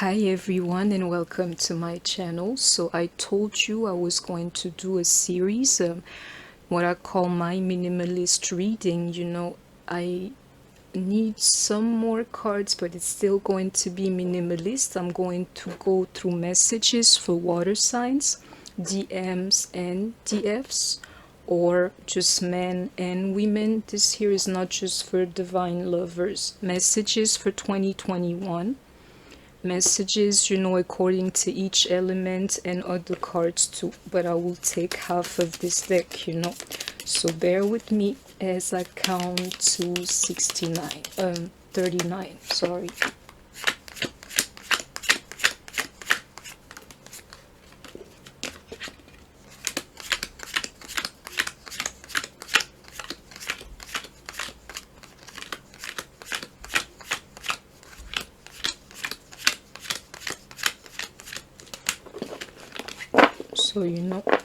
Hi everyone and welcome to my channel. So I told you I was going to do a series, what I call my minimalist reading. I need some more cards, but it's still going to be minimalist. I'm going to go through messages for water signs, DMs and DFs, or just men and women. This here is not just for divine lovers. Messages for 2021. Messages, according to each element, and other cards too. But I will take half of this deck, So bear with me as I count to 39, sorry. So,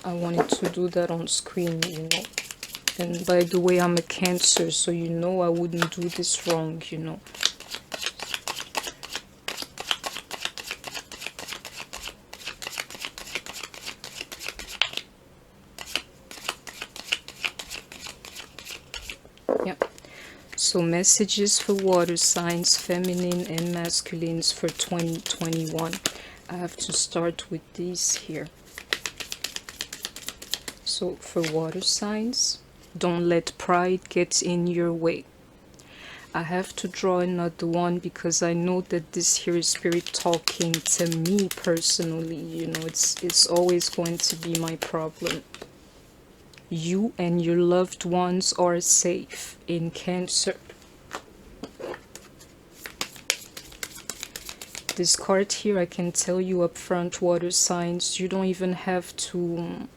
I wanted to do that on screen, And by the way, I'm a Cancer, so I wouldn't do this wrong, Yeah. So messages for water signs, feminine and masculines for 2021. I have to start with these here. So for water signs, don't let pride get in your way. I have to draw another one because I know that this here is spirit talking to me personally. It's always going to be my problem. You and your loved ones are safe in Cancer. This card here, I can tell you up front, water signs, you don't even have to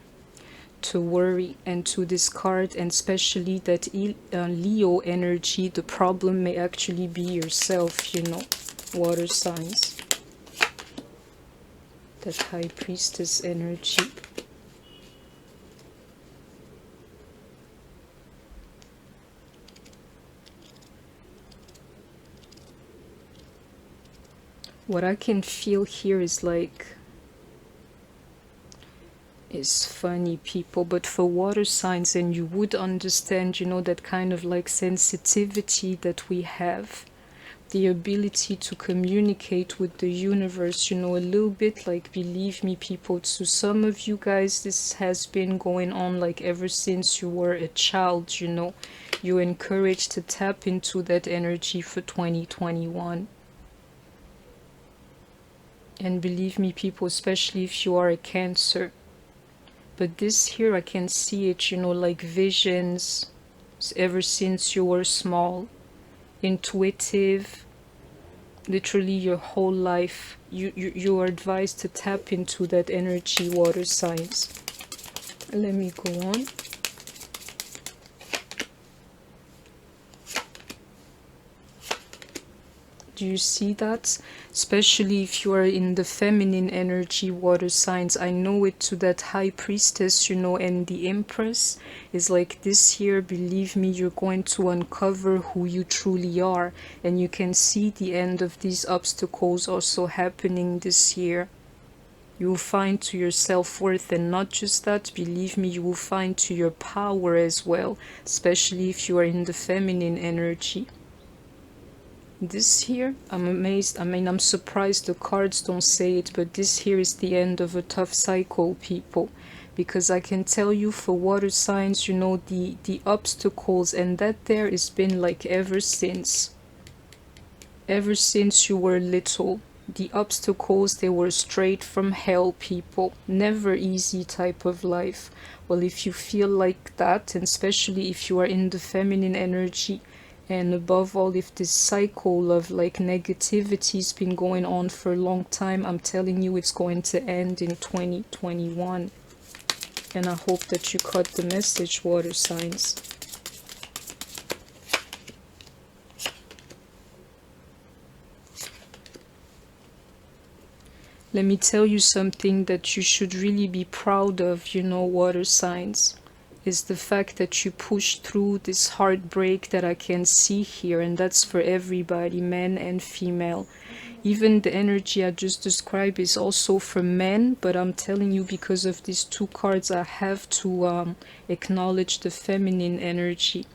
worry and to discard, and especially that Leo energy, the problem may actually be yourself, water signs. That High Priestess energy. What I can feel here is funny, people, but for water signs, and you would understand, that kind of sensitivity that we have, the ability to communicate with the universe, a little bit, believe me, people, to some of you guys, this has been going on ever since you were a child, you're encouraged to tap into that energy for 2021. And believe me, people, especially if you are a Cancer. But this here, I can see it, visions ever since you were small, intuitive, literally your whole life. You are advised to tap into that energy, water signs. Let me go on. Do you see that? Especially if you are in the feminine energy, water signs. I know it to that High Priestess, and the Empress is this here. Believe me, you're going to uncover who you truly are. And you can see the end of these obstacles also happening this year. You will find to your self-worth, and not just that, believe me, you will find to your power as well, especially if you are in the feminine energy. This here, I'm amazed. I'm surprised the cards don't say it, but this here is the end of a tough cycle, people. Because I can tell you for water signs, the obstacles, and that there has been ever since you were little. The obstacles, they were straight from hell, people. Never easy type of life. Well, if you feel like that, and especially if you are in the feminine energy, and above all, if this cycle of negativity's been going on for a long time, I'm telling you it's going to end in 2021. And I hope that you caught the message, water signs. Let me tell you something that you should really be proud of, water signs. Is the fact that you push through this heartbreak that I can see here, and that's for everybody, men and female. Even the energy I just described is also for men, but I'm telling you, because of these two cards, I have to acknowledge the feminine energy.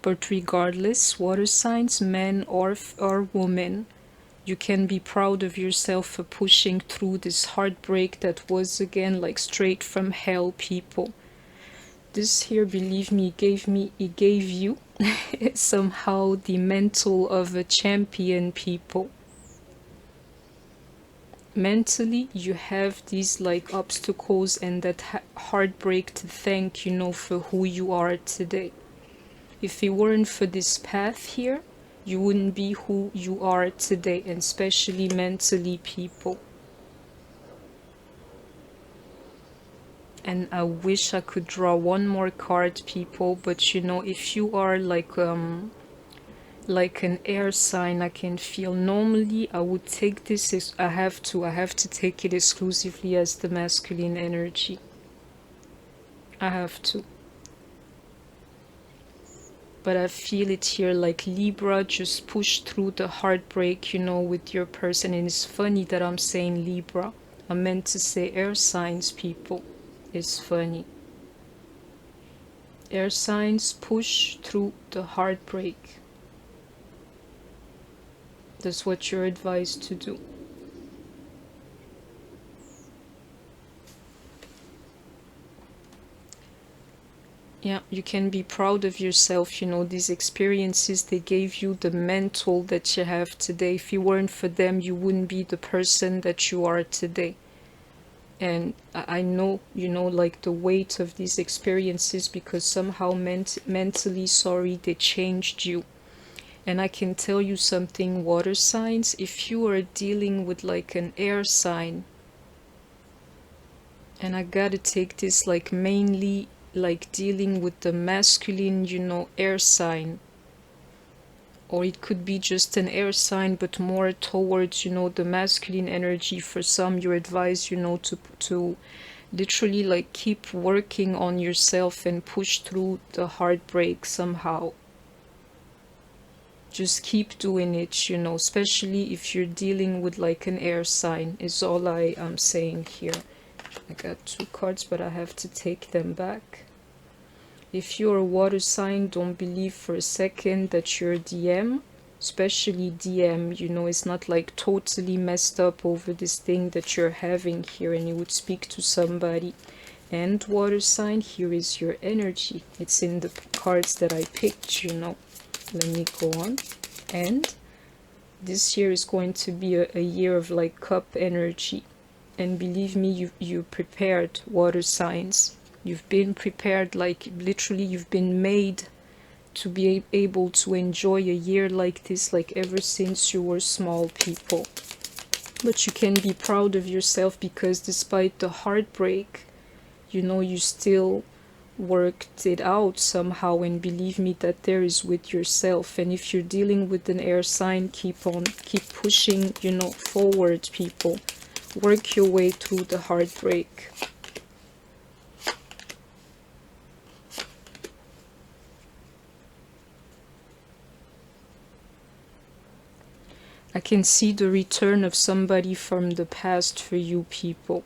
But regardless, water signs, men or women, you can be proud of yourself for pushing through this heartbreak that was, again, like straight from hell, people. This here, believe me, it gave you somehow the mental of a champion, people. Mentally, you have these like obstacles and that heartbreak to thank, you know, for who you are today. If it weren't for this path here, you wouldn't be who you are today, and especially mentally, people. And I wish I could draw one more card, people, but you know, if you are like an air sign, I can feel, normally I would take this, I have to take it exclusively as the masculine energy. I have to. But I feel it here, like Libra, just push through the heartbreak, you know, with your person. And it's funny that I'm saying Libra. I meant to say air signs, people. It's funny. Air signs push through the heartbreak. That's what you're advised to do. Yeah, you can be proud of yourself, you know, these experiences, they gave you the mental that you have today. If it weren't for them, you wouldn't be the person that you are today. And I know, you know, like the weight of these experiences, because somehow mentally, sorry, they changed you. And I can tell you something, water signs, if you are dealing with like an air sign, and I gotta take this like mainly like dealing with the masculine, you know, air sign, or it could be just an air sign but more towards, you know, the masculine energy. For some, you're advised, you know, to literally like keep working on yourself and push through the heartbreak somehow. Just keep doing it, you know, especially if you're dealing with like an air sign, is all I am saying here. I got two cards, but I have to take them back. If you're a water sign, don't believe for a second that you're DM, especially DM, you know, it's not like totally messed up over this thing that you're having here and you would speak to somebody. And water sign, here is your energy. It's in the cards that I picked, you know. Let me go on. And this year is going to be a year of like cup energy. And believe me, you prepared, water signs. You've been prepared, like literally you've been made to be able to enjoy a year like this, like ever since you were small, people. But you can be proud of yourself, because despite the heartbreak, you know, you still worked it out somehow. And believe me, that there is with yourself. And if you're dealing with an air sign, keep pushing, you know, forward, people. Work your way through the heartbreak. I can see the return of somebody from the past for you, people.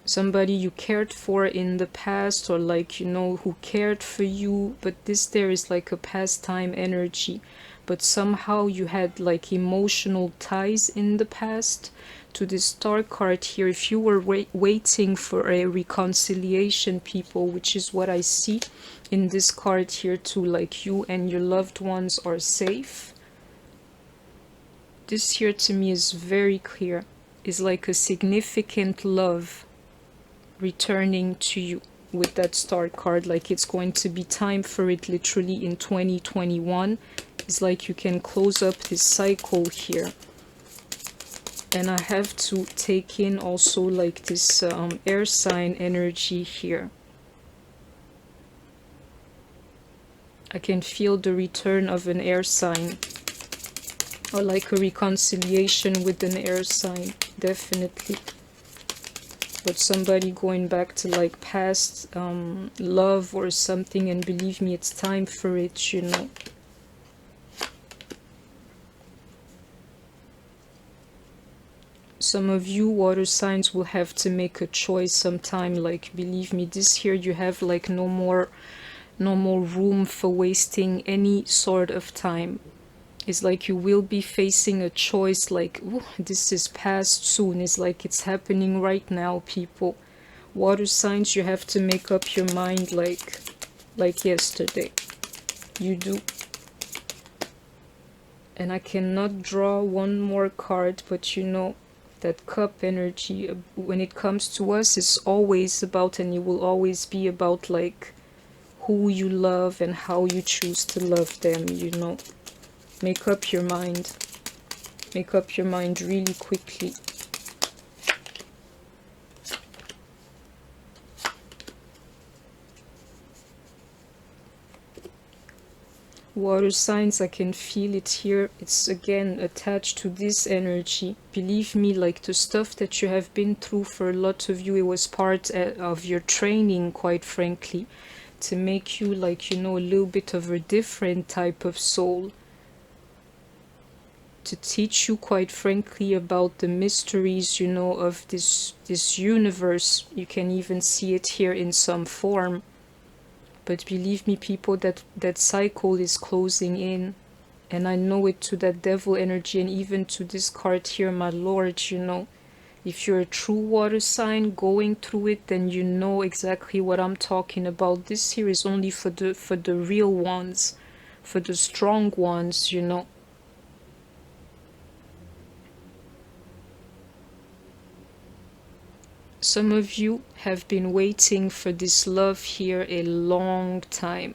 Somebody you cared for in the past, or like, you know, who cared for you, but this there is like a pastime energy. But somehow you had like emotional ties in the past. To this star card here, if you were waiting for a reconciliation, people, which is what I see in this card here too, like you and your loved ones are safe. This here to me is very clear, is like a significant love returning to you with that star card. Like it's going to be time for it literally in 2021. It's like you can close up this cycle here. And I have to take in also like this air sign energy here. I can feel the return of an air sign, or like a reconciliation with an air sign, definitely. But somebody going back to like past love or something, and believe me, it's time for it, you know. Some of you water signs will have to make a choice sometime. Like, believe me, this year you have like no more room for wasting any sort of time. It's like you will be facing a choice like, ooh, this is past soon. It's like it's happening right now, people. Water signs, you have to make up your mind like yesterday. You do. And I cannot draw one more card, but you know, that cup energy, when it comes to us, is always about, and it will always be about, like, who you love and how you choose to love them, you know. Make up your mind. Make up your mind really quickly. Water signs, I can feel it here. It's again attached to this energy. Believe me, like the stuff that you have been through, for a lot of you, it was part of your training, quite frankly, to make you, like, you know, a little bit of a different type of soul. To teach you, quite frankly, about the mysteries, you know, of this universe. You can even see it here in some form. But believe me, people, that cycle is closing in. And I know it to that devil energy, and even to this card here, my lord, you know. If you're a true water sign going through it, then you know exactly what I'm talking about. This here is only for the real ones, for the strong ones, you know. Some of you have been waiting for this love here a long time.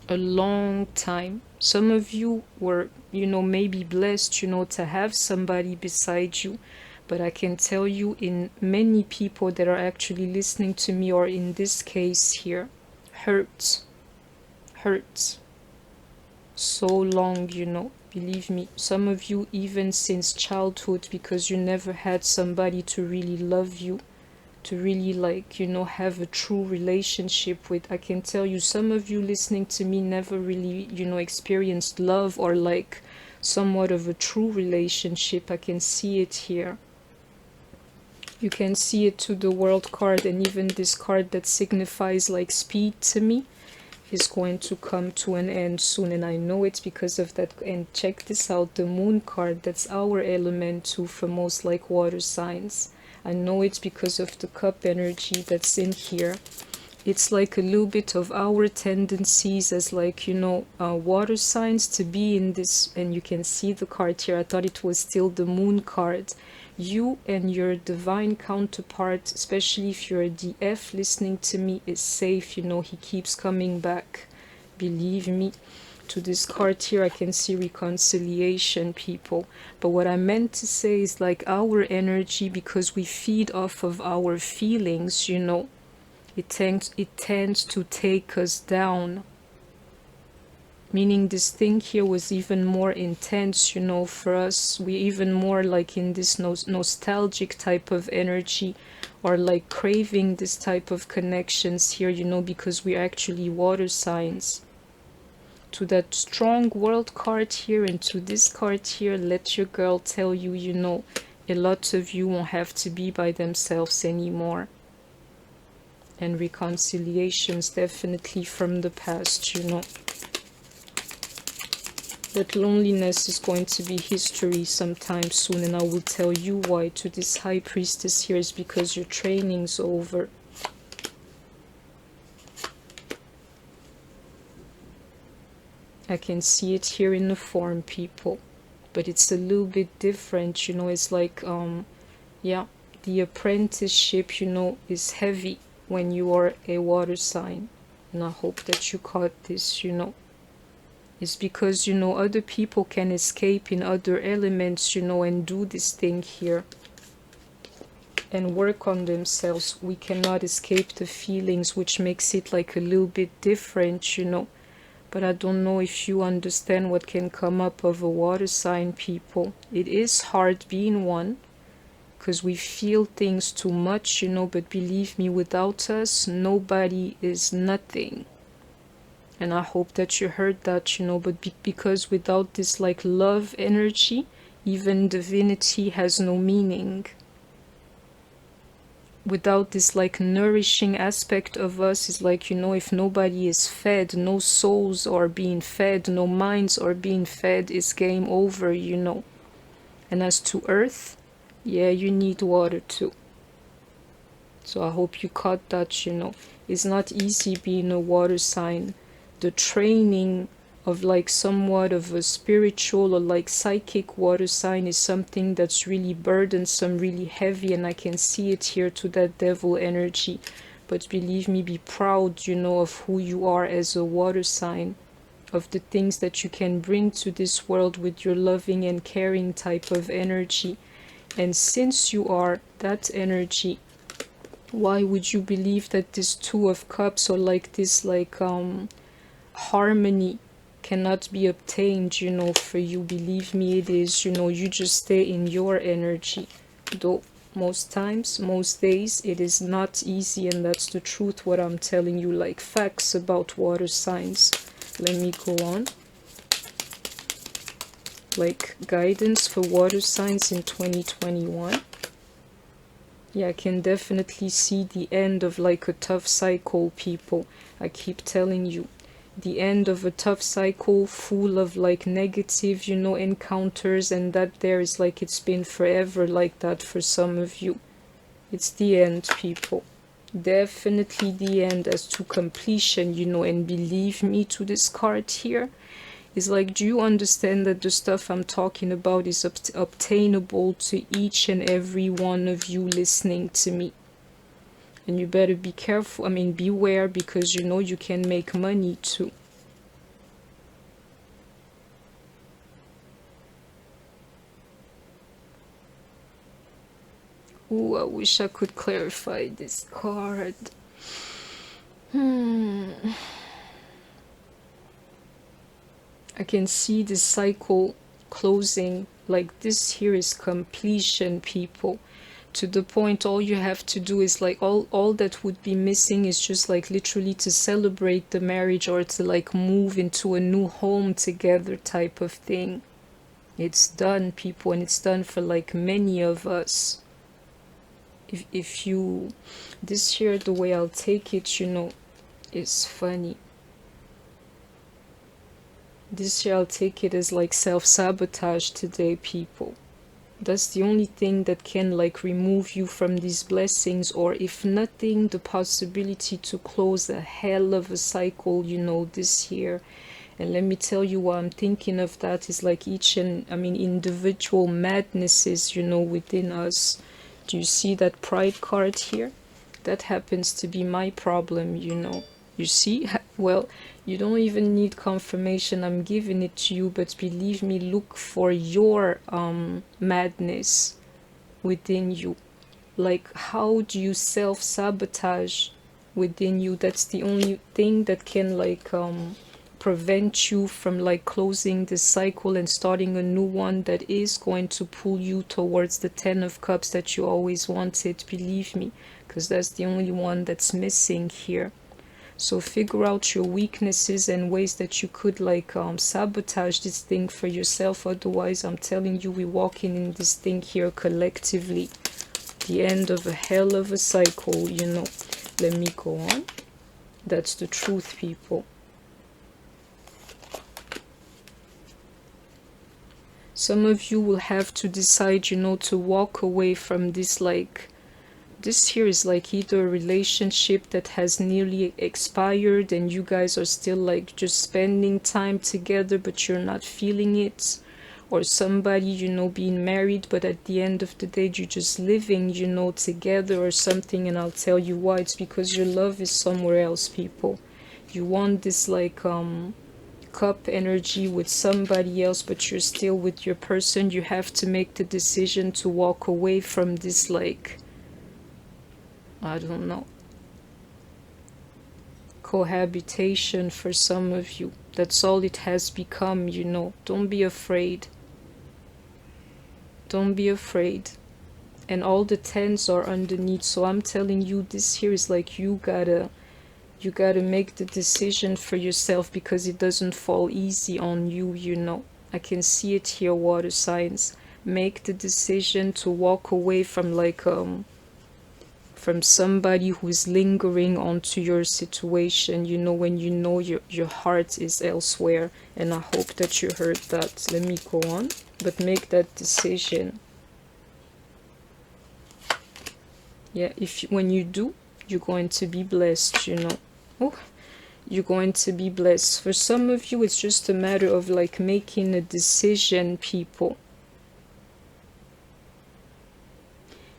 A long time. Some of you were, you know, maybe blessed, you know, to have somebody beside you. But I can tell you, in many people that are actually listening to me, or in this case here, hurts. Hurts. So long, you know. Believe me, some of you even since childhood, because you never had somebody to really love you, to really, like, you know, have a true relationship with. I can tell you, some of you listening to me never really, you know, experienced love, or like somewhat of a true relationship. I can see it here. You can see it to the world card, and even this card that signifies like speed to me is going to come to an end soon, and I know it's because of that. And check this out, the moon card, that's our element too, for most like water signs. I know it's because of the cup energy that's in here. It's like a little bit of our tendencies as, like, you know, water signs to be in this. And you can see the card here. I thought it was still the moon card. You and your divine counterpart, especially if you're a DF listening to me, is safe. You know, he keeps coming back. Believe me. To this card here, I can see reconciliation, people. But what I meant to say is, like, our energy, because we feed off of our feelings, you know, it tends to take us down. Meaning this thing here was even more intense, you know, for us. We even more like in this nostalgic type of energy, or like craving this type of connections here, you know, because we're actually water signs. To that strong world card here and to this card here, let your girl tell you, you know, a lot of you won't have to be by themselves anymore. And reconciliations definitely from the past, you know. That loneliness is going to be history sometime soon, and I will tell you why. To this high priestess here is because your training's over. I can see it here in the form, people, but it's a little bit different, you know. It's like, yeah, the apprenticeship, you know, is heavy when you are a water sign, and I hope that you caught this, you know. It's because, you know, other people can escape in other elements, you know, and do this thing here and work on themselves. We cannot escape the feelings, which makes it like a little bit different, you know. But I don't know if you understand what can come up of a water sign, people. It is hard being one, because we feel things too much, you know, but believe me, without us, nobody is nothing. And I hope that you heard that, you know, but because without this, like, love energy, Even divinity has no meaning. Without this like nourishing aspect of us, is like, you know, if nobody is fed, no souls are being fed, no minds are being fed, it's game over, you know. And as to earth, yeah, you need water too. So I hope you caught that, you know. It's not easy being a water sign. The training of like somewhat of a spiritual or like psychic water sign is something that's really burdensome, really heavy, and I can see it here to that devil energy. But believe me, be proud, you know, of who you are as a water sign, of the things that you can bring to this world with your loving and caring type of energy. And since you are that energy, why would you believe that this Two of Cups or like this like harmony cannot be obtained, you know, for you? Believe me, it is, you know. You just stay in your energy, though most times, most days, it is not easy, and that's the truth, what I'm telling you, like facts about water signs. Let me go on. Like guidance for water signs in 2021. Yeah, I can definitely see the end of like a tough cycle, people. I keep telling you, the end of a tough cycle full of like negative, you know, encounters, and that there is like it's been forever like that for some of you. It's the end, people. Definitely the end as to completion, you know. And believe me, to this card here, is like, do you understand that the stuff I'm talking about is obtainable to each and every one of you listening to me? And you better be careful, I mean beware, because you know you can make money too. Ooh, I wish I could clarify this card. I can see the cycle closing. Like this here is completion, people. To the point, all you have to do is like all that would be missing is just like literally to celebrate the marriage, or to like move into a new home together type of thing. It's done, people, and it's done for like many of us. If you, this here, the way I'll take it, you know, is funny. This year I'll take it as like self-sabotage today, people. That's the only thing that can like remove you from these blessings, or if nothing, the possibility to close a hell of a cycle, you know, this year. And let me tell you why I'm thinking of that is like each and, I mean, individual madnesses, you know, within us. Do you see that pride card here? That happens to be my problem, you know. You see? Well, you don't even need confirmation, I'm giving it to you, but believe me, look for your madness within you. Like, how do you self-sabotage within you? That's the only thing that can like prevent you from like closing this cycle and starting a new one that is going to pull you towards the 10 of Cups that you always wanted, believe me, because that's the only one that's missing here. So figure out your weaknesses and ways that you could like sabotage this thing for yourself. Otherwise, I'm telling you, we're walking in this thing here collectively. The end of a hell of a cycle, you know. Let me go on. That's the truth, people. Some of you will have to decide, you know, to walk away from this like, this here is like either a relationship that has nearly expired and you guys are still like just spending time together but you're not feeling it, or somebody, you know, being married but at the end of the day you're just living, you know, together or something. And I'll tell you why. It's because your love is somewhere else, people. You want this like cup energy with somebody else, but you're still with your person. You have to make the decision to walk away from this like, I don't know, cohabitation for some of you. That's all it has become, you know. Don't be afraid. Don't be afraid. And all the 10s are underneath. So I'm telling you, this here is like you gotta make the decision for yourself, because it doesn't fall easy on you, you know. I can see it here, water signs. Make the decision to walk away from from somebody who's lingering onto your situation, you know, when you know your heart is elsewhere. And I hope that you heard that. Let me go on. But make that decision. Yeah, when you do, you're going to be blessed, you know. Oh, you're going to be blessed. For some of you, it's just a matter of like making a decision, people.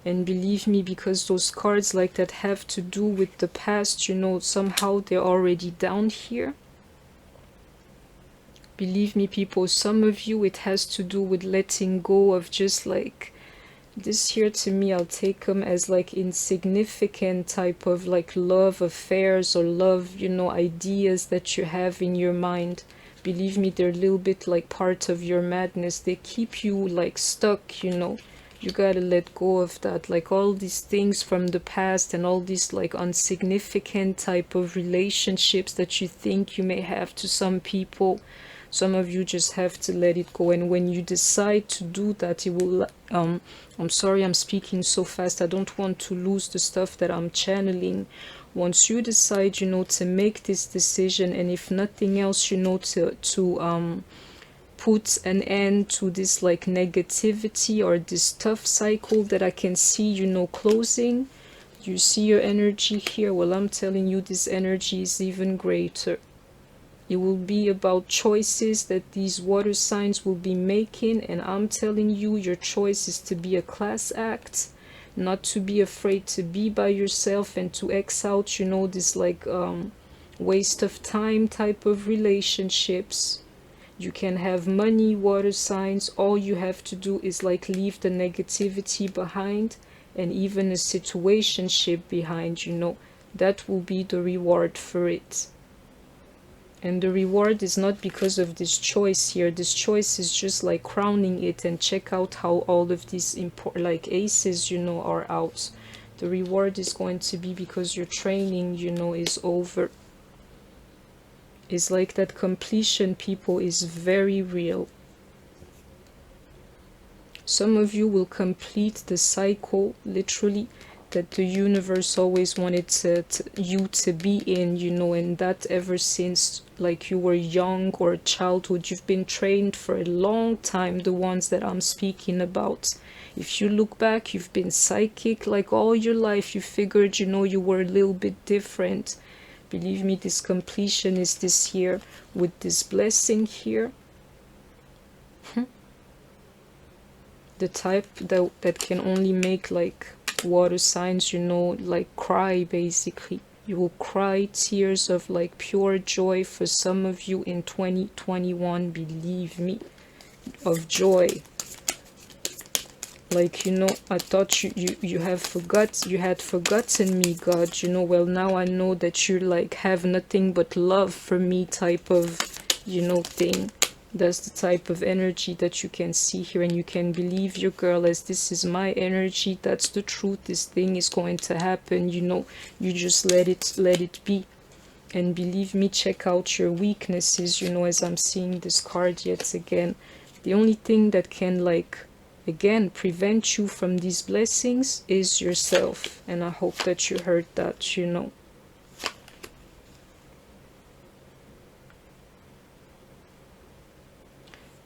And believe me, because those cards like that have to do with the past, you know, somehow they're already down here. Believe me, people, some of you, it has to do with letting go of just like, this here to me, I'll take them as like insignificant type of like love affairs or love, you know, ideas that you have in your mind. Believe me, they're a little bit like part of your madness. They keep you like stuck, you know. You gotta let go of that, like all these things from the past and all these like insignificant type of relationships that you think you may have to some people. Some of you just have to let it go. And when you decide to do that, it will I'm sorry I'm speaking so fast, I don't want to lose the stuff that I'm channeling. Once you decide, you know, to make this decision, and if nothing else, you know, to put an end to this like negativity or this tough cycle that I can see, you know, closing. You see your energy here? Well, I'm telling you, this energy is even greater. It will be about choices that these water signs will be making, and I'm telling you, your choice is to be a class act, not to be afraid to be by yourself and to X out, you know, this like waste of time type of relationships. You can have money, water signs. All you have to do is like leave the negativity behind, and even a situationship behind, you know. That will be the reward for it. And the reward is not because of this choice here. This choice is just like crowning it. And check out how all of these like aces, you know, are out. The reward is going to be because your training, you know, is over. It's like that completion, people, is very real. Some of you will complete the cycle, literally, that the universe always wanted you to be in, you know, and that ever since like you were young or childhood. You've been trained for a long time, the ones that I'm speaking about. If you look back, you've been psychic like all your life. You figured, you know, you were a little bit different. Believe me, this completion is this here with this blessing here. The type that can only make like water signs, you know, like cry basically. You will cry tears of like pure joy for some of you in 2021, believe me, of joy. Like, you know, I thought you had forgotten me, God, you know. Well, now I know that you like have nothing but love for me type of, you know, thing. That's the type of energy that you can see here, and you can believe your girl as this is my energy. That's the truth. This thing is going to happen, you know. You just let it be. And believe me, check out your weaknesses, you know, as I'm seeing this card yet again. The only thing that can like again prevent you from these blessings is yourself. And I hope that you heard that, you know.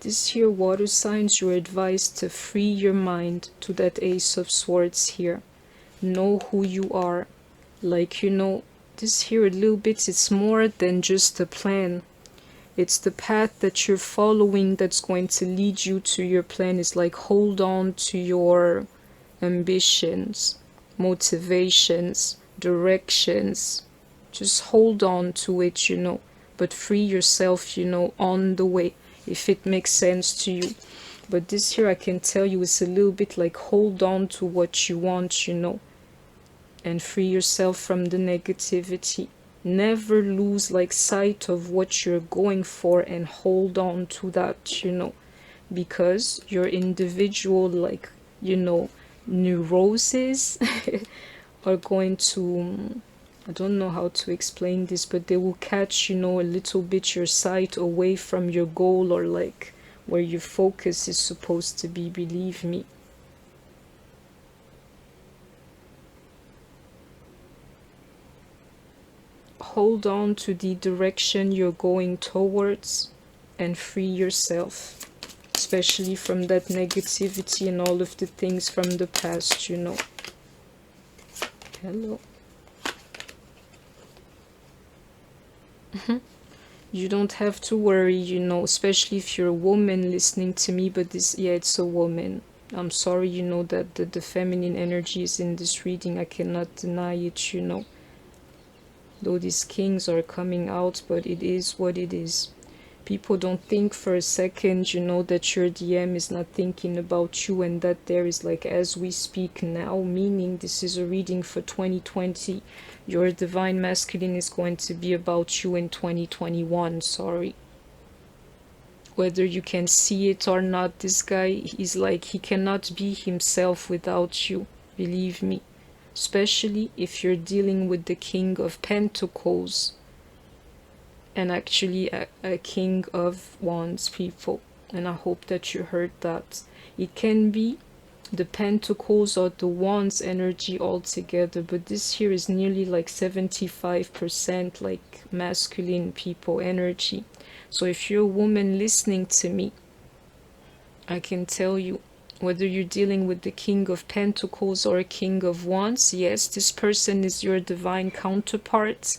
This here water signs, you're advised to free your mind to that Ace of Swords here. Know who you are. Like, you know, this here a little bit, it's more than just a plan. It's the path that you're following that's going to lead you to your plan. It's like hold on to your ambitions, motivations, directions. Just hold on to it, you know, but free yourself, you know, on the way, if it makes sense to you. But this here, I can tell you, it's a little bit like hold on to what you want, you know, and free yourself from the negativity. Never lose like sight of what you're going for and hold on to that, you know, because your individual like, you know, neuroses are going to, I don't know how to explain this, but they will catch, you know, a little bit your sight away from your goal, or like where your focus is supposed to be, believe me. Hold on to the direction you're going towards and free yourself, especially from that negativity and all of the things from the past, you know. Hello. You don't have to worry, you know, especially if you're a woman listening to me, but this, yeah, it's a woman. I'm sorry, you know, that the feminine energy is in this reading. I cannot deny it, you know. Though these kings are coming out, but it is what it is. People don't think for a second, you know, that your DM is not thinking about you, and that there is, like, as we speak now, meaning this is a reading for 2020. Your divine masculine is going to be about you in 2021, sorry. Whether you can see it or not, this guy is like, he cannot be himself without you, believe me. Especially if you're dealing with the King of Pentacles, and actually a King of Wands, people. And I hope that you heard that. It can be the Pentacles or the Wands energy altogether, but this here is nearly like 75% like masculine people energy. So if you're a woman listening to me, I can tell you, whether you're dealing with the King of Pentacles or a King of Wands, yes, this person is your divine counterpart.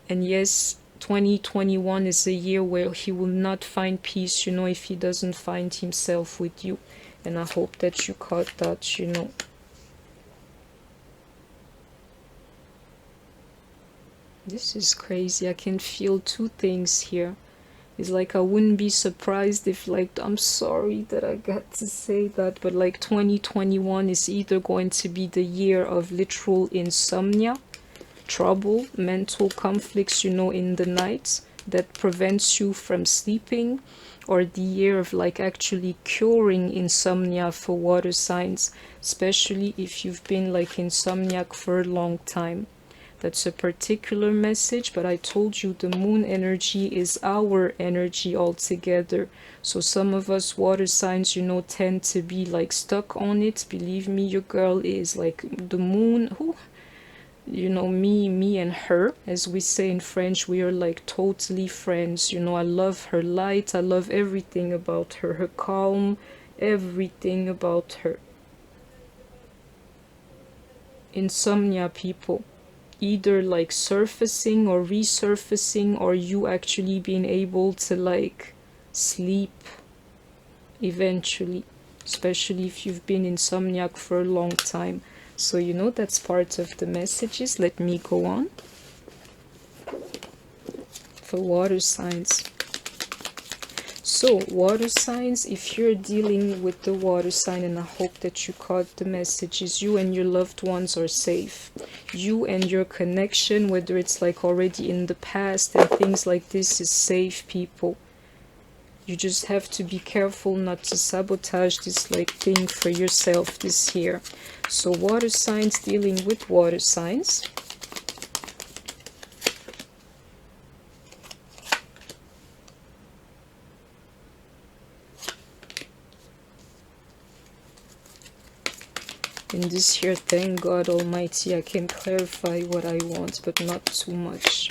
And yes, 2021 is a year where he will not find peace, you know, if he doesn't find himself with you. And I hope that you caught that, you know. This is crazy. I can feel two things here. It's like I wouldn't be surprised if, like, I'm sorry that I got to say that, but like 2021 is either going to be the year of literal insomnia, trouble, mental conflicts, you know, in the night that prevents you from sleeping, or the year of like actually curing insomnia for water signs, especially if you've been like insomniac for a long time. That's a particular message, but I told you the moon energy is our energy altogether. So some of us water signs, you know, tend to be like stuck on it. Believe me, your girl is like the moon. Who? You know, me and her, as we say in French, we are like totally friends. You know, I love her light, I love everything about her, her calm, everything about her. Insomnia, people, either like surfacing or resurfacing, or you actually being able to like sleep eventually, especially if you've been insomniac for a long time. So, you know, that's part of the messages. Let me go on. For water signs. So, water signs, if you're dealing with the water sign, and I hope that you caught the messages, you and your loved ones are safe. You and your connection, whether it's like already in the past and things like this, is safe, people. You just have to be careful not to sabotage this like thing for yourself this year. So water signs, dealing with water signs. In this year, thank God Almighty, I can clarify what I want, but not too much.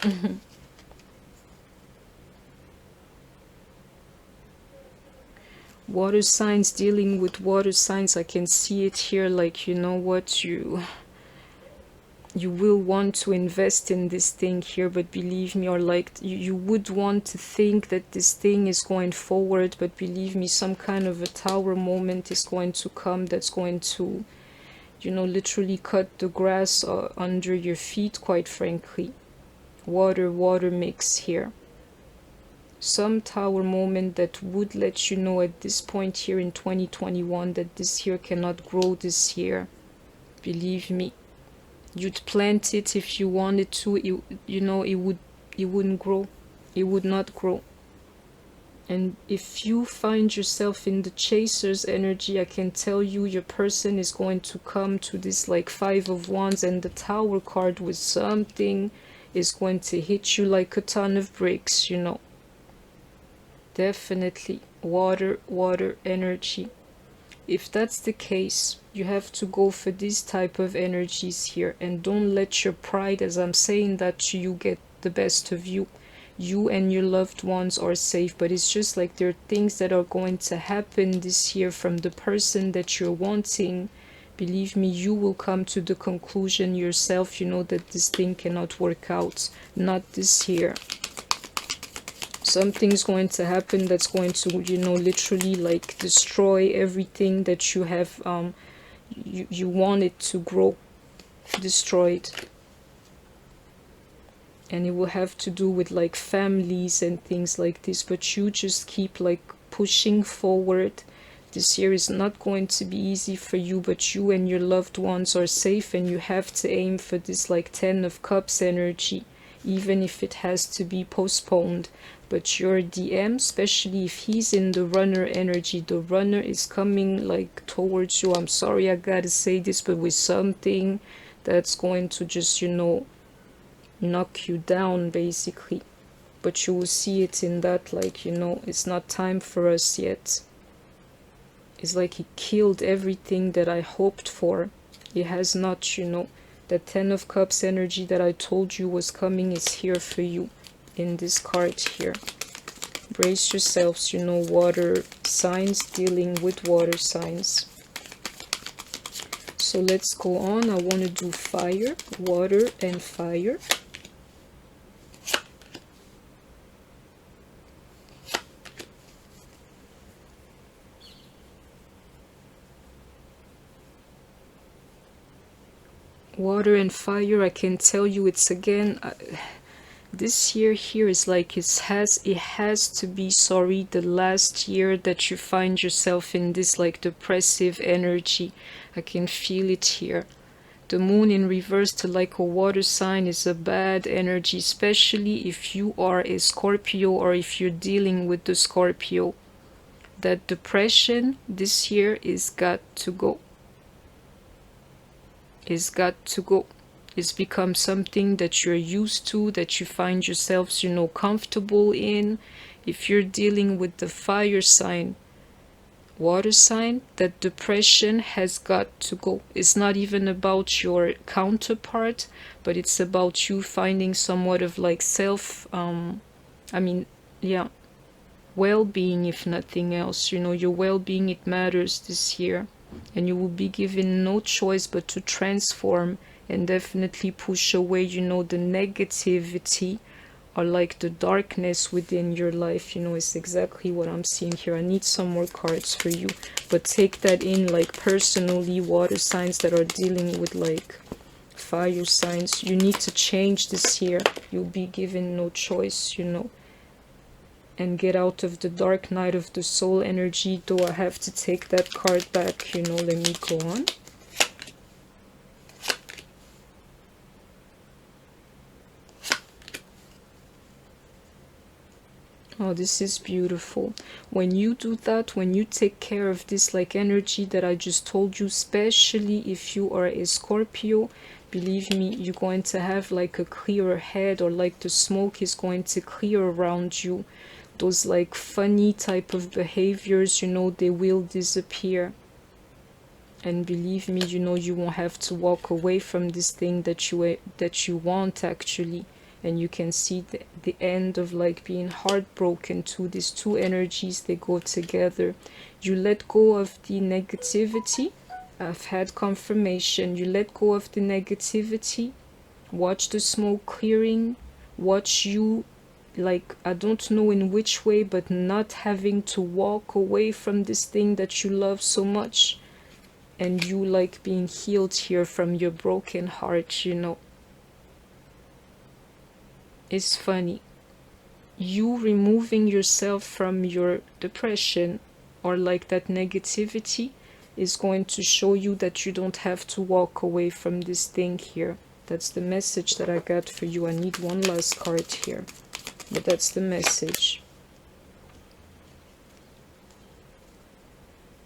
Water signs, dealing with water signs, I can see it here, like, you know what, you will want to invest in this thing here, but believe me, or like you would want to think that this thing is going forward, but believe me, some kind of a tower moment is going to come that's going to, you know, literally cut the grass under your feet, quite frankly. Water mix here. Some tower moment that would let you know at this point here in 2021 that this here cannot grow this year. Believe me, you'd plant it if you wanted to. You know, it wouldn't grow. It would not grow. And if you find yourself in the chaser's energy, I can tell you your person is going to come to this like 5 of Wands and the Tower card with something is going to hit you like a ton of bricks, you know. Definitely. water energy. If that's the case, you have to go for these type of energies here, and don't let your pride, as I'm saying that to you, get the best of you. You and your loved ones are safe, but it's just like there are things that are going to happen this year from the person that you're wanting. Believe me, you will come to the conclusion yourself, you know, that this thing cannot work out. Not this year. Something's going to happen that's going to, you know, literally like destroy everything that you have you want it to grow. Destroyed. And it will have to do with like families and things like this, but you just keep like pushing forward. This year is not going to be easy for you, but you and your loved ones are safe, and you have to aim for this like 10 of Cups energy, even if it has to be postponed. But your DM, especially if he's in the runner energy, the runner is coming like towards you. I'm sorry I gotta say this, but with something that's going to just, you know, knock you down basically. But you will see it in that, like, you know, it's not time for us yet. It's like he killed everything that I hoped for. It has not, you know. The 10 of Cups energy that I told you was coming is here for you in this card here. Brace yourselves, you know, water signs, dealing with water signs. So let's go on. I want to do fire, water, and fire. Water and fire, I can tell you it's again, this year here is like it has to be, sorry, the last year that you find yourself in this like depressive energy. I can feel it here. The moon in reverse to like a water sign is a bad energy, especially if you are a Scorpio or if you're dealing with the Scorpio. That depression this year is got to go. It's got to go. It's become something that you're used to, that you find yourselves, you know, comfortable in. If you're dealing with the fire sign, water sign, that depression has got to go. It's not even about your counterpart, but it's about you finding somewhat of like well-being, if nothing else. You know, your well-being, it matters this year. And you will be given no choice but to transform and definitely push away, you know, the negativity or like the darkness within your life. You know, it's exactly what I'm seeing here. I need some more cards for you, but take that in like personally. Water signs that are dealing with like fire signs, you need to change this year. You'll be given no choice, you know, and get out of the dark night of the soul energy. Though I have to take that card back, you know. Let me go on. Oh, this is beautiful. When you do that, when you take care of this like energy that I just told you, especially if you are a Scorpio, believe me, you're going to have like a clearer head, or like the smoke is going to clear around you. Those like funny type of behaviors, you know, they will disappear. And believe me, you know, you won't have to walk away from this thing that you want actually. And you can see the end of like being heartbroken too. These two energies, they go together. You let go of the negativity. I've had confirmation. You let go of the negativity. Watch the smoke clearing. Watch you, like, I don't know in which way, but not having to walk away from this thing that you love so much. And you like being healed here from your broken heart, you know. It's funny. You removing yourself from your depression or like that negativity is going to show you that you don't have to walk away from this thing here. That's the message that I got for you. I need one last card here, but that's the message.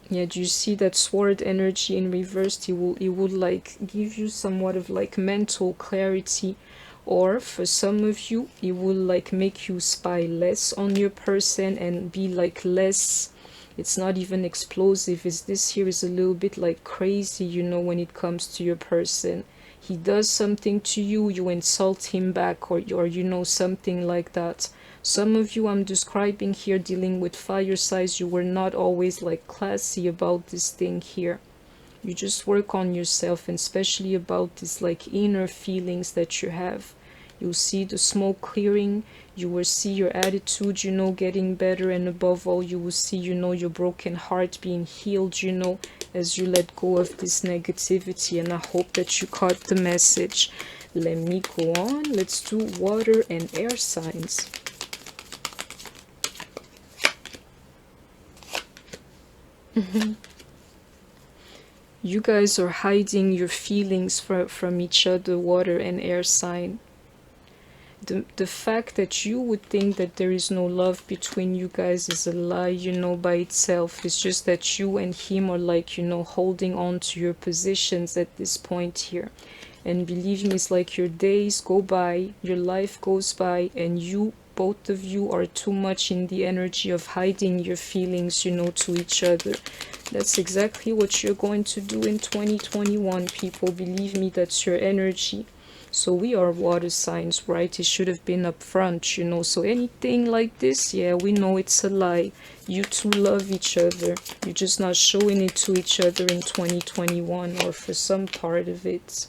Yeah, do you see that sword energy in reverse? It will like give you somewhat of like mental clarity Or for some of you, it will like make you spy less on your person and be like less, it's not even explosive, is this here is a little bit like crazy, you know, when it comes to your person. He does something to you, you insult him back, or you know, something like that. Some of you I'm describing here dealing with fire signs, you were not always like classy about this thing here. You just work on yourself, and especially about this like inner feelings that you have. You'll see the smoke clearing, you will see your attitude, you know, getting better, and above all, you will see, you know, your broken heart being healed, you know, as you let go of this negativity. And I hope that you caught the message. Let me go on. Let's do water and air signs. You guys are hiding your feelings from each other, water and air sign. The fact that you would think that there is no love between you guys is a lie, you know, by itself. It's just that you and him are like, you know, holding on to your positions at this point here. And believe me, it's like your days go by, your life goes by, and you, both of you, are too much in the energy of hiding your feelings, you know, to each other. That's exactly what you're going to do in 2021, people. Believe me, that's your energy. So we are water signs, right? It should have been up front, you know. So anything like this, yeah, we know it's a lie. You two love each other. You're just not showing it to each other in 2021, or for some part of it.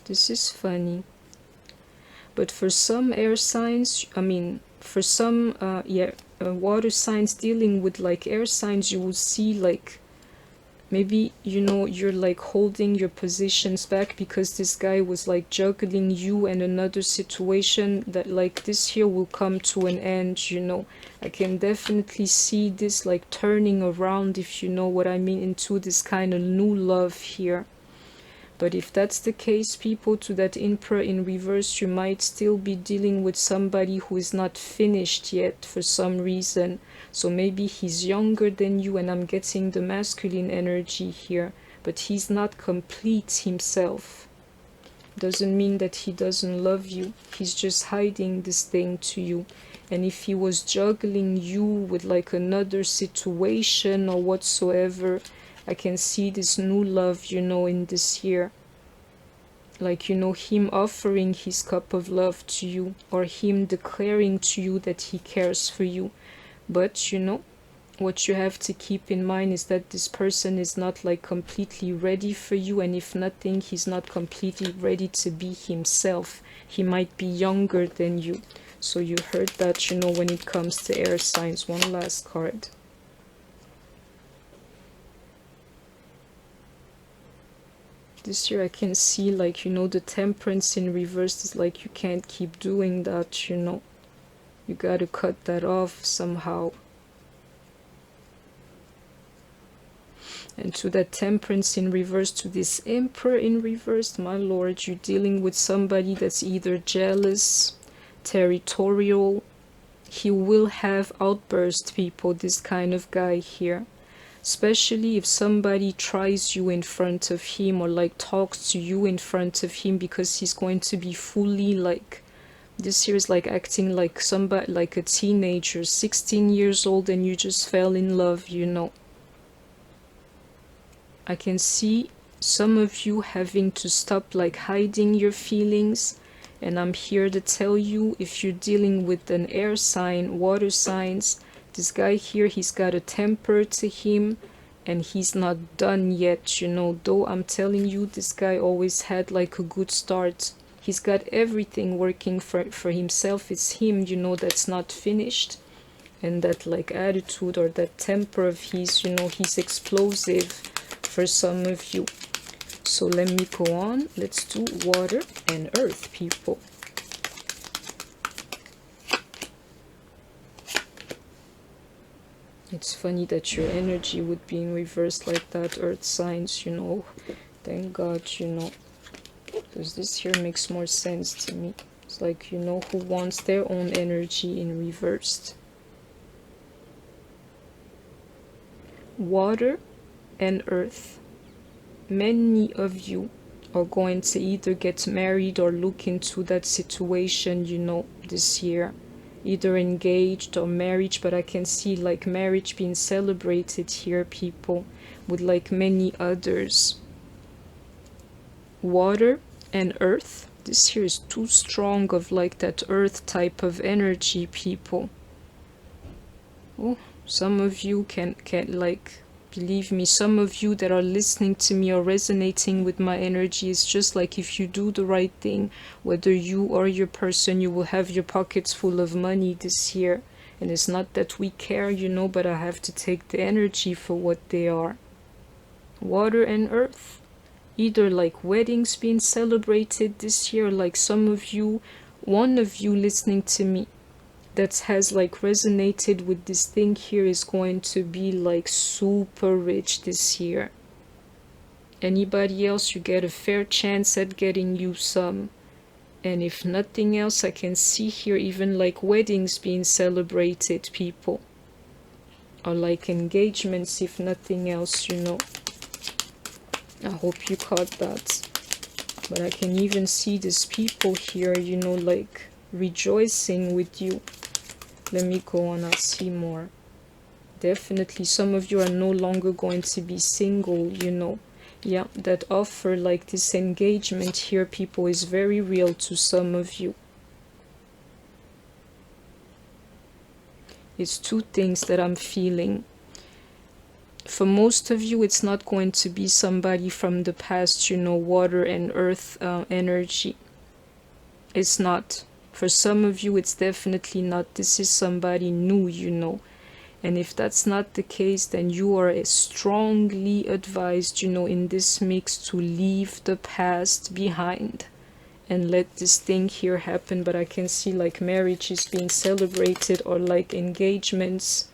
This is funny. But for some air signs, I mean, for some, water signs dealing with like air signs, you will see like, maybe, you know, you're like holding your positions back because this guy was like juggling you and another situation that like this here will come to an end, you know. I can definitely see this like turning around, if you know what I mean, into this kind of new love here. But if that's the case, people, to that Emperor in reverse, you might still be dealing with somebody who is not finished yet for some reason. So maybe he's younger than you, and I'm getting the masculine energy here, but he's not complete himself. Doesn't mean that he doesn't love you. He's just hiding this thing to you. And if he was juggling you with like another situation or whatsoever, I can see this new love, you know, in this year. Like, you know, him offering his cup of love to you, or him declaring to you that he cares for you. But, you know, what you have to keep in mind is that this person is not like completely ready for you, and if nothing, he's not completely ready to be himself. He might be younger than you. So you heard that, you know, when it comes to air signs. One last card. This year I can see, like, you know, the temperance in reverse is like you can't keep doing that, you know. You gotta cut that off somehow. And to that temperance in reverse, to this Emperor in reverse, my lord, you're dealing with somebody that's either jealous, territorial. He will have outbursts, people, this kind of guy here. Especially if somebody tries you in front of him, or like talks to you in front of him, because he's going to be fully like, this here is like acting like somebody, like a teenager, 16 years old, and you just fell in love, you know. I can see some of you having to stop like hiding your feelings. And I'm here to tell you, if you're dealing with an air sign, water signs, this guy here, he's got a temper to him, and he's not done yet, you know. Though I'm telling you, this guy always had like a good start. He's got everything working for himself. It's him, you know, that's not finished. And that like attitude or that temper of his, you know, he's explosive for some of you. So let me go on. Let's do water and earth, people. It's funny that your energy would be in reverse like that, earth signs, you know. Thank God, you know. Because this here makes more sense to me. It's like, you know, who wants their own energy in reversed. water and earth. Many of you are going to either get married or look into that situation, you know, this year. Either engaged or marriage, but I can see like marriage being celebrated here, people, with like many others. Water and earth. This here is too strong of like that earth type of energy, people. Oh, some of you can like, believe me, some of you that are listening to me or resonating with my energy, is just like if you do the right thing, whether you or your person, you will have your pockets full of money this year. And it's not that we care, you know, but I have to take the energy for what they are. Water and earth. Either like weddings being celebrated this year, like some of you, one of you listening to me that has like resonated with this thing here is going to be like super rich this year. Anybody else, you get a fair chance at getting you some. And if nothing else, I can see here even like weddings being celebrated, people, or like engagements, if nothing else, you know. I hope you caught that. But I can even see these people here, you know, like rejoicing with you. Let me go on, I'll see more. Definitely some of you are no longer going to be single, you know. Yeah, that offer, like this engagement here, people, is very real to some of you. It's two things that I'm feeling. For most of you, it's not going to be somebody from the past, you know, water and earth energy. It's not. For some of you, it's definitely not. This is somebody new, you know. And if that's not the case, then you are strongly advised, you know, in this mix to leave the past behind and let this thing here happen. But I can see like marriage is being celebrated, or like engagements.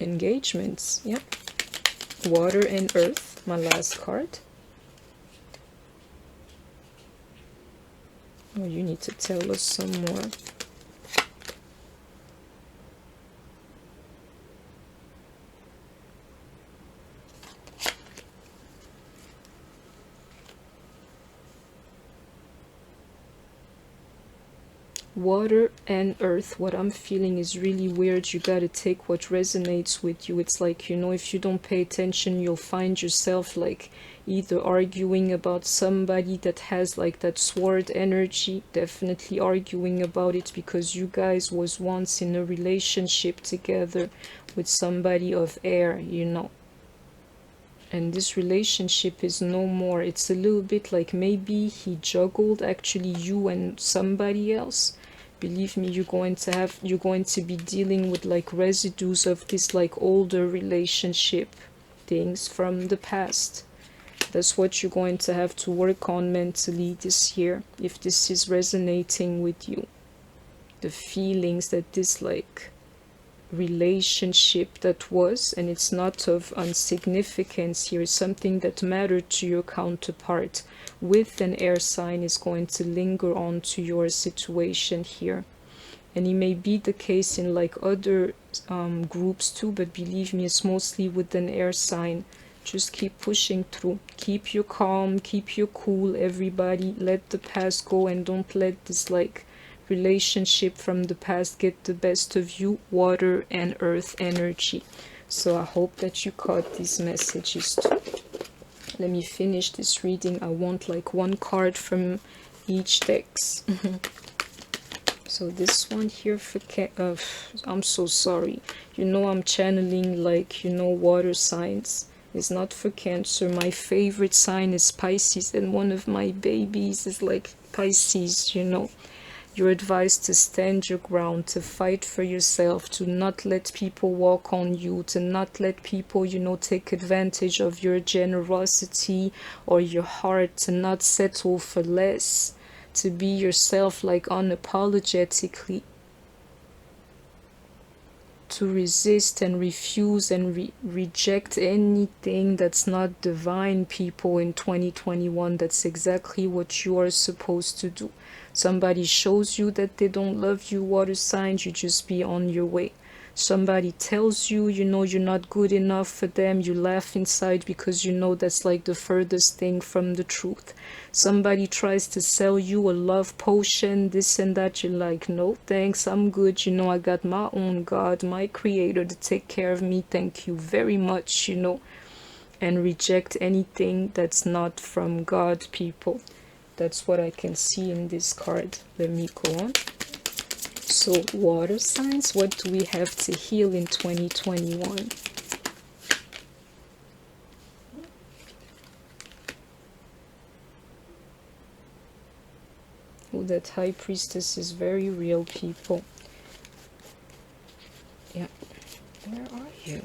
Engagements, yeah. Water and earth, my last card. Oh, you need to tell us some more. Water and earth. What I'm feeling is really weird. You gotta take what resonates with you. It's like, you know, if you don't pay attention, you'll find yourself like either arguing about somebody that has like that sword energy, definitely arguing about it because you guys was once in a relationship together with somebody of air, you know. And this relationship is no more. It's a little bit like maybe he juggled actually you and somebody else. Believe me, you're going to be dealing with like residues of this like older relationship things from the past. That's what you're going to have to work on mentally this year, if this is resonating with you. The feelings that this like relationship that was, and it's not of insignificance here, something that mattered to your counterpart with an air sign, is going to linger on to your situation here. And it may be the case in like other groups too, but believe me, it's mostly with an air sign. Just keep pushing through, keep you calm, keep you cool, everybody. Let the past go and don't let this like relationship from the past get the best of you. Water and earth energy. So I hope that you caught these messages too. Let me finish this reading. I want like one card from each decks. So this one here for I'm so sorry, you know, I'm channeling like, you know, water signs. It's not for Cancer. My favorite sign is Pisces, and one of my babies is like Pisces, you know. You're advised to stand your ground, to fight for yourself, to not let people walk on you, to not let people, you know, take advantage of your generosity or your heart, to not settle for less, to be yourself like unapologetically, to resist and refuse and reject anything that's not divine, people, in 2021. That's exactly what you are supposed to do. Somebody shows you that they don't love you, water signs, you just be on your way. Somebody tells you, you know, you're not good enough for them. You laugh inside because you know that's like the furthest thing from the truth. Somebody tries to sell you a love potion, this and that. You're like, no thanks, I'm good. You know, I got my own God, my creator to take care of me. Thank you very much, you know. And reject anything that's not from God, people. That's what I can see in this card. Let me go on. So, water signs, what do we have to heal in 2021? Oh, that High Priestess is very real, people. Yeah. Where are you?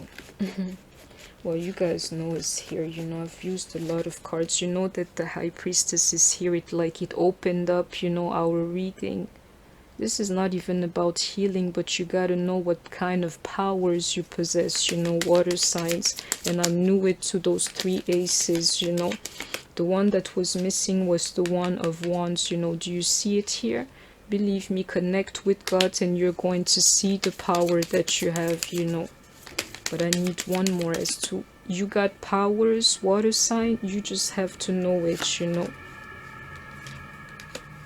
Well, you guys know it's here. You know, I've used a lot of cards. You know that the High Priestess is here. It opened up, you know, our reading. This is not even about healing, but you gotta know what kind of powers you possess, you know, water signs. And I knew it to those 3 aces, you know. The one that was missing was the One of Wands, you know. Do you see it here? Believe me, connect with God and you're going to see the power that you have, you know. But I need one more as to, you got powers, water sign, you just have to know it, you know.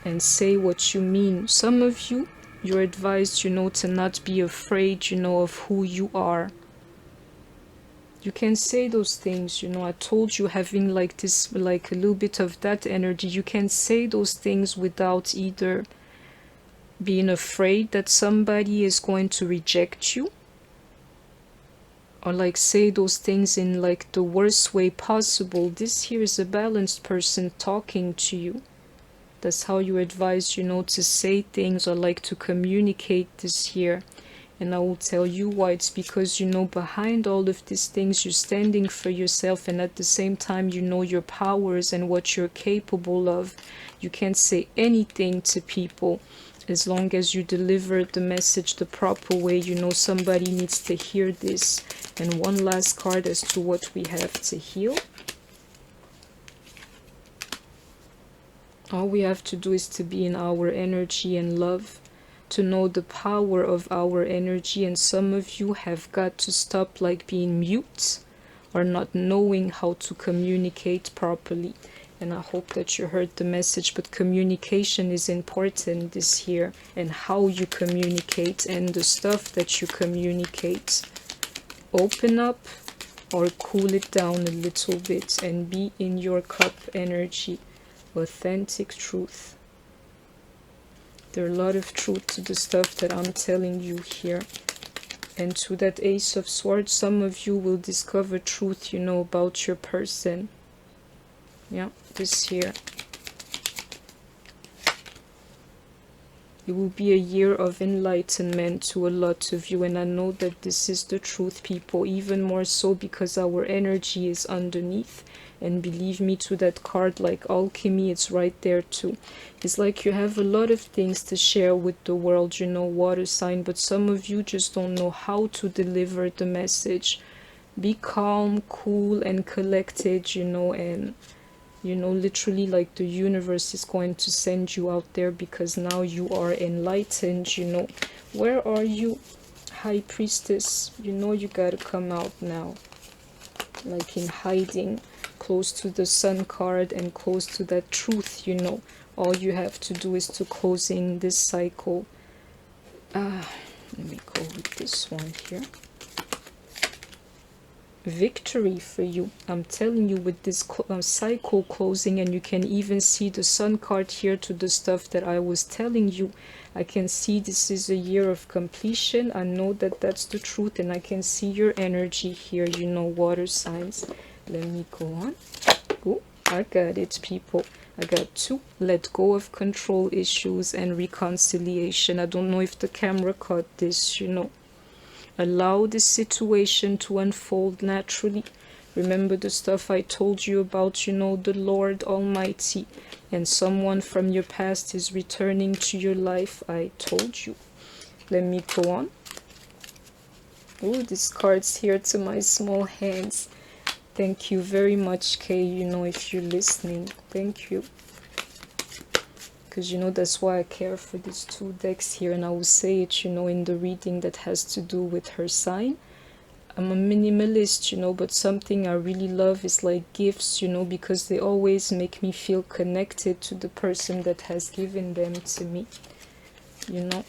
And say what you mean. Some of you, you're advised, you know, to not be afraid, you know, of who you are. You can say those things, you know. I told you, having like this, like a little bit of that energy, you can say those things without either being afraid that somebody is going to reject you, or like say those things in like the worst way possible. This here is a balanced person talking to you. That's how you advise, you know, to say things or like to communicate this here. And I will tell you why. It's because, you know, behind all of these things, you're standing for yourself, and at the same time, you know your powers and what you're capable of. You can't say anything to people as long as you deliver the message the proper way. You know, somebody needs to hear this. And one last card as to what we have to heal. All we have to do is to be in our energy and love, to know the power of our energy. And some of you have got to stop like being mute or not knowing how to communicate properly. And I hope that you heard the message, but communication is important this year, and how you communicate and the stuff that you communicate. Open up or cool it down a little bit and be in your cup energy. Authentic truth. There are a lot of truth to the stuff that I'm telling you here. And to that Ace of Swords, some of you will discover truth, you know, about your person. Yeah, this here. It will be a year of enlightenment to a lot of you, and I know that this is the truth, people, even more so because our energy is underneath. And believe me, to that card, like alchemy, it's right there too. It's like you have a lot of things to share with the world, you know, water sign, but some of you just don't know how to deliver the message. Be calm, cool, and collected, you know, and you know, literally like the universe is going to send you out there because now you are enlightened, you know. Where are you, High Priestess? You know you gotta come out now. Like in hiding, close to the Sun card and close to that truth, you know. All you have to do is to closing this cycle. Let me go with this one here. Victory for you. I'm telling you, with this cycle closing, and you can even see the Sun card here to the stuff that I was telling you. I can see this is a year of completion. I know that that's the truth, and I can see your energy here, you know, water signs. Let me go on. Oh, I got it, people. I got 2. Let go of control issues and reconciliation. I don't know if the camera caught this, you know. Allow this situation to unfold naturally. Remember the stuff I told you about, you know, the Lord Almighty, and someone from your past is returning to your life. I told you. Let me go on. Oh, this card's here to my small hands. Thank you very much, Kay, you know, if you're listening. Thank you. because you know that's why I care for these two decks here, and I will say it, you know, in the reading that has to do with her sign. I'm a minimalist, you know, but something I really love is like gifts, you know, because they always make me feel connected to the person that has given them to me, you know.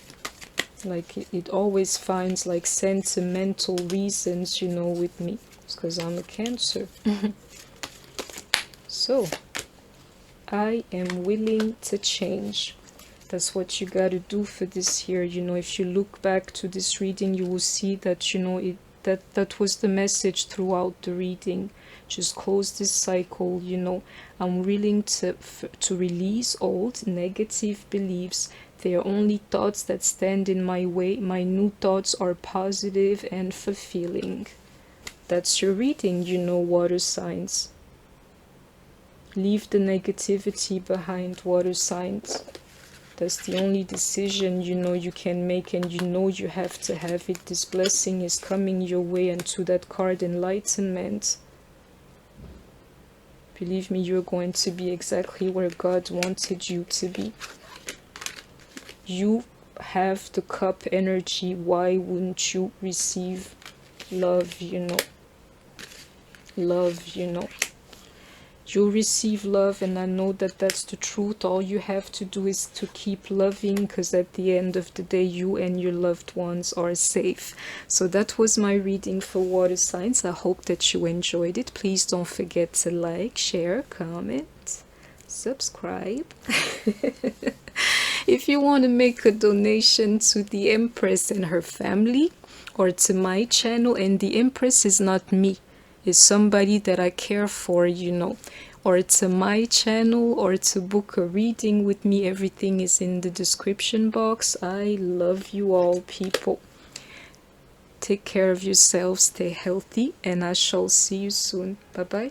Like it always finds like sentimental reasons, you know, with me. It's because I'm a Cancer. So I am willing to change. That's what you gotta do for this here. You know, if you look back to this reading, you will see that, you know, that was the message throughout the reading. Just close this cycle, you know. I'm willing to release old negative beliefs. They are only thoughts that stand in my way. My new thoughts are positive and fulfilling. That's your reading, you know, water signs. Leave the negativity behind, water signs. That's the only decision, you know, you can make, and you know you have to have it. This blessing is coming your way, and to that card, enlightenment. Believe me, you're going to be exactly where God wanted you to be. You have the cup energy. Why wouldn't you receive love, you know? Love, you know. You'll receive love, and I know that that's the truth. All you have to do is to keep loving, because at the end of the day, you and your loved ones are safe. So that was my reading for water signs. I hope that you enjoyed it. Please don't forget to like, share, comment, subscribe. If you want to make a donation to the Empress and her family, or to my channel, and the Empress is not me, is somebody that I care for, you know, or to my channel, or to book a reading with me, everything is in the description box. I love you all, people. Take care of yourselves, stay healthy, and I shall see you soon. Bye bye.